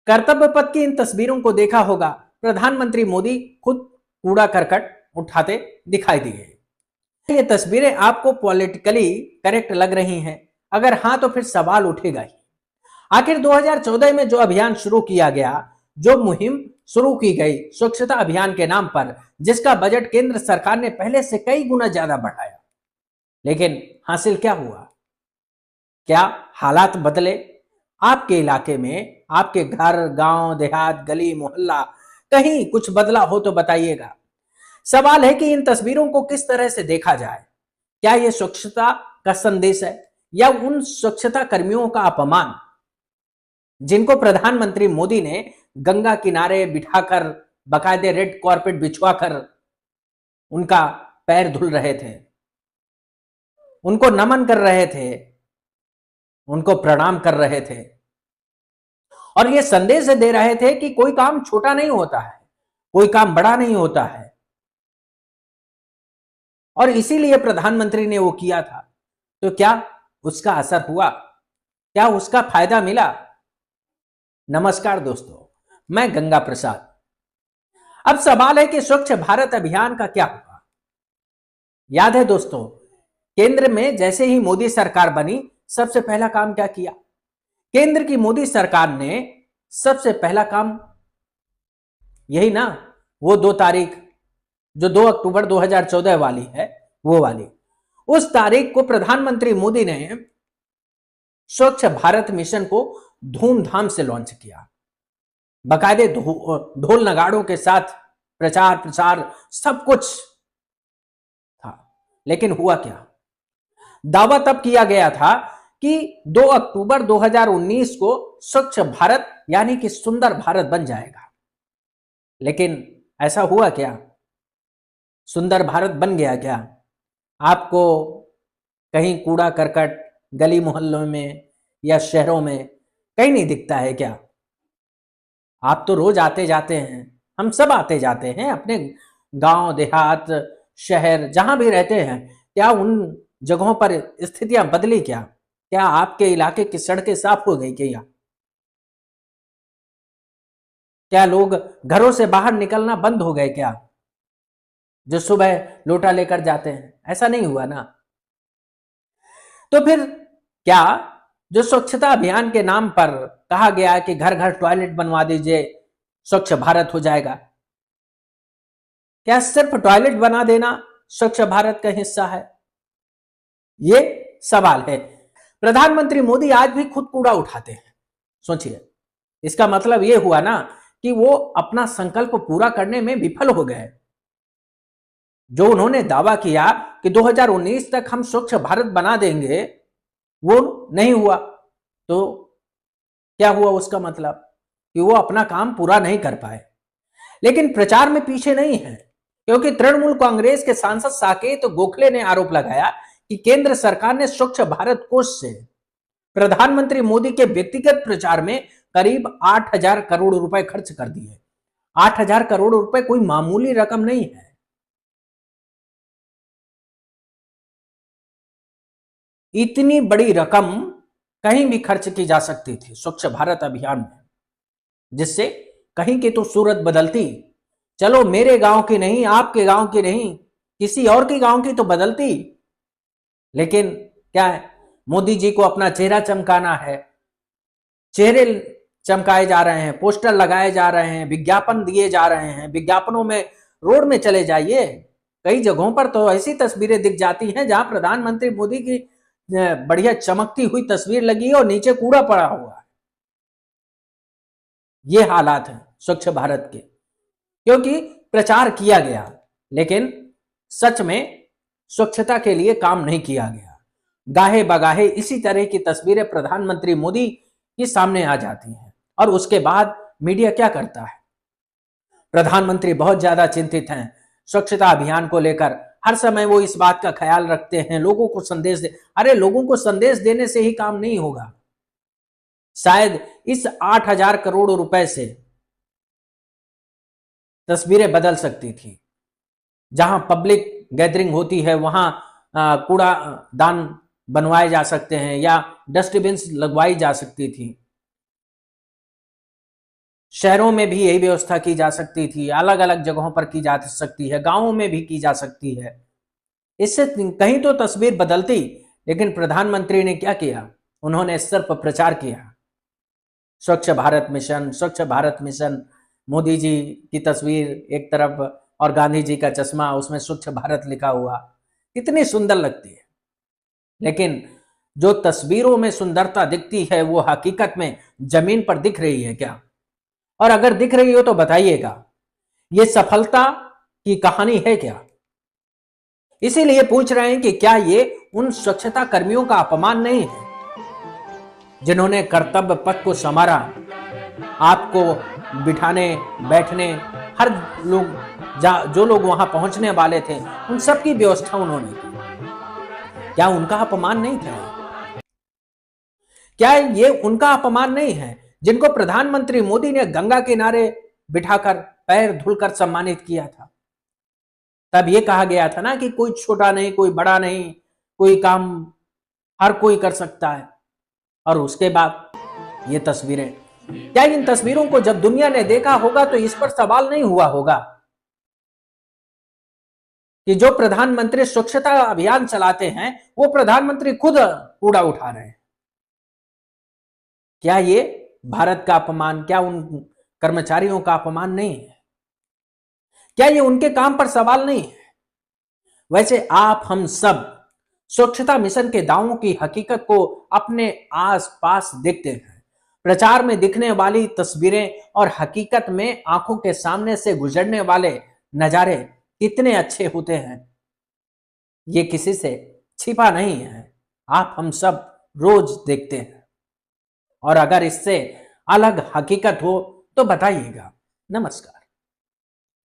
कर्तव्य पथ की इन तस्वीरों को देखा होगा। प्रधानमंत्री मोदी खुद कूड़ा करकट उठाते दिखाई दिए। ये तस्वीरें आपको पॉलिटिकली करेक्ट लग रही हैं? अगर हां तो फिर सवाल उठेगा ही। आखिर 2014 में जो अभियान शुरू किया गया, जो मुहिम शुरू की गई स्वच्छता अभियान के नाम पर, जिसका बजट केंद्र सरकार ने पहले से कई गुना ज्यादा बढ़ाया, लेकिन हासिल क्या हुआ? क्या हालात बदले? आपके इलाके में, आपके घर, गांव, देहात, गली, मोहल्ला, कहीं कुछ बदला हो तो बताइएगा। सवाल है कि इन तस्वीरों को किस तरह से देखा जाए। क्या यह स्वच्छता का संदेश है या उन स्वच्छता कर्मियों का अपमान जिनको प्रधानमंत्री मोदी ने गंगा किनारे बिठाकर, बाकायदे रेड कॉर्पेट बिछवाकर उनका पैर धुल रहे थे, उनको नमन कर रहे थे, उनको प्रणाम कर रहे थे और यह संदेश दे रहे थे कि कोई काम छोटा नहीं होता है, कोई काम बड़ा नहीं होता है। और इसीलिए प्रधानमंत्री ने वो किया था। तो क्या उसका असर हुआ? क्या उसका फायदा मिला? नमस्कार दोस्तों, मैं गंगा प्रसाद। अब सवाल है कि स्वच्छ भारत अभियान का क्या हुआ? याद है दोस्तों, केंद्र में जैसे ही मोदी सरकार बनी, सबसे पहला काम क्या किया? केंद्र की मोदी सरकार ने सबसे पहला काम यही ना, वो 2 तारीख जो 2 अक्टूबर 2014 वाली है, वो वाली, उस तारीख को प्रधानमंत्री मोदी ने स्वच्छ भारत मिशन को धूमधाम से लॉन्च किया। बाकायदे ढोल नगाड़ों के साथ प्रचार प्रसार सब कुछ था। लेकिन हुआ क्या? दावा तब किया गया था कि 2 अक्टूबर 2019 को स्वच्छ भारत यानी कि सुंदर भारत बन जाएगा। लेकिन ऐसा हुआ क्या? सुंदर भारत बन गया क्या? आपको कहीं कूड़ा करकट गली मोहल्लों में या शहरों में कहीं नहीं दिखता है क्या? आप तो रोज आते जाते हैं, हम सब आते जाते हैं अपने गांव, देहात, शहर, जहां भी रहते हैं। क्या उन जगहों पर स्थितियां बदली क्या? क्या आपके इलाके की सड़कें साफ हो गई क्या? क्या लोग घरों से बाहर निकलना बंद हो गए क्या, जो सुबह लोटा लेकर जाते हैं? ऐसा नहीं हुआ ना। तो फिर क्या जो स्वच्छता अभियान के नाम पर कहा गया कि घर घर टॉयलेट बनवा दीजिए, स्वच्छ भारत हो जाएगा, क्या सिर्फ टॉयलेट बना देना स्वच्छ भारत का हिस्सा है? ये सवाल है। प्रधानमंत्री मोदी आज भी खुद कूड़ा उठाते हैं। सोचिए, इसका मतलब यह हुआ ना कि वो अपना संकल्प पूरा करने में विफल हो गए। जो उन्होंने दावा किया कि 2019 तक हम स्वच्छ भारत बना देंगे, वो नहीं हुआ। तो क्या हुआ? उसका मतलब कि वो अपना काम पूरा नहीं कर पाए। लेकिन प्रचार में पीछे नहीं है, क्योंकि तृणमूल कांग्रेस के सांसद साकेत गोखले ने आरोप लगाया कि केंद्र सरकार ने स्वच्छ भारत कोष से प्रधानमंत्री मोदी के व्यक्तिगत प्रचार में करीब 8,000 करोड़ रुपए खर्च कर दिए। 8,000 करोड़ रुपए कोई मामूली रकम नहीं है। इतनी बड़ी रकम कहीं भी खर्च की जा सकती थी स्वच्छ भारत अभियान में, जिससे कहीं की तो सूरत बदलती। चलो मेरे गांव की नहीं, आपके गांव की नहीं, किसी और के गांव की तो बदलती। लेकिन क्या है, मोदी जी को अपना चेहरा चमकाना है, चेहरे चमकाए जा रहे हैं, पोस्टर लगाए जा रहे हैं, विज्ञापन दिए जा रहे हैं। विज्ञापनों में रोड में चले जाइए, कई जगहों पर तो ऐसी तस्वीरें दिख जाती हैं जहां प्रधानमंत्री मोदी की बढ़िया चमकती हुई तस्वीर लगी है और नीचे कूड़ा पड़ा हुआ है। ये हालात हैं स्वच्छ भारत के, क्योंकि प्रचार किया गया लेकिन सच में स्वच्छता के लिए काम नहीं किया गया। गाहे बगाहे इसी तरह की तस्वीरें प्रधानमंत्री मोदी के सामने आ जाती हैं और उसके बाद मीडिया क्या करता है? प्रधानमंत्री बहुत ज्यादा चिंतित हैं स्वच्छता अभियान को लेकर। हर समय वो इस बात का ख्याल रखते हैं, लोगों को संदेश दे। अरे लोगों को संदेश देने से ही काम नहीं होगा। शायद इस 8,000 करोड़ रुपए से तस्वीरें बदल सकती थी। जहां पब्लिक गैदरिंग होती है वहां कूड़ा दान बनवाए जा सकते हैं या डस्टबिन लगवाई जा सकती थी। शहरों में भी यही व्यवस्था की जा सकती थी, अलग अलग जगहों पर की जा सकती है, गांवों में भी की जा सकती है। इससे कहीं तो तस्वीर बदलती, लेकिन प्रधानमंत्री ने क्या किया, उन्होंने सिर्फ प्रचार किया। स्वच्छ भारत मिशन, स्वच्छ भारत मिशन, मोदी जी की तस्वीर एक तरफ और गांधी जी का चश्मा, उसमें स्वच्छ भारत लिखा हुआ, कितनी सुंदर लगती है। लेकिन जो तस्वीरों में सुंदरता दिखती है वो हकीकत में जमीन पर दिख रही है क्या? और अगर दिख रही हो तो बताइएगा, ये सफलता की कहानी है क्या? इसीलिए पूछ रहे हैं कि क्या ये उन स्वच्छता कर्मियों का अपमान नहीं है जिन्होंने कर्तव्य पथ को संवारा, आपको बिठाने बैठने, हर लोग जो लोग वहां पहुंचने वाले थे उन सब की व्यवस्था उन्होंने की। क्या उनका अपमान नहीं था? क्या ये उनका अपमान नहीं है जिनको प्रधानमंत्री मोदी ने गंगा किनारे बिठाकर पैर धुलकर सम्मानित किया था? तब ये कहा गया था ना कि कोई छोटा नहीं, कोई बड़ा नहीं, कोई काम हर कोई कर सकता है। और उसके बाद ये तस्वीरें, क्या इन तस्वीरों को जब दुनिया ने देखा होगा तो इस पर सवाल नहीं हुआ होगा कि जो प्रधानमंत्री स्वच्छता अभियान चलाते हैं वो प्रधानमंत्री खुद कूड़ा उठा रहे हैं? क्या ये भारत का अपमान, क्या उन कर्मचारियों का अपमान नहीं है? क्या ये उनके काम पर सवाल नहीं है? वैसे आप हम सब स्वच्छता मिशन के दावों की हकीकत को अपने आसपास देखते हैं। प्रचार में दिखने वाली तस्वीरें और हकीकत में आंखों के सामने से गुजरने वाले नजारे कितने अच्छे होते हैं, ये किसी से छिपा नहीं है। आप हम सब रोज देखते हैं, और अगर इससे अलग हकीकत हो तो बताइएगा। नमस्कार।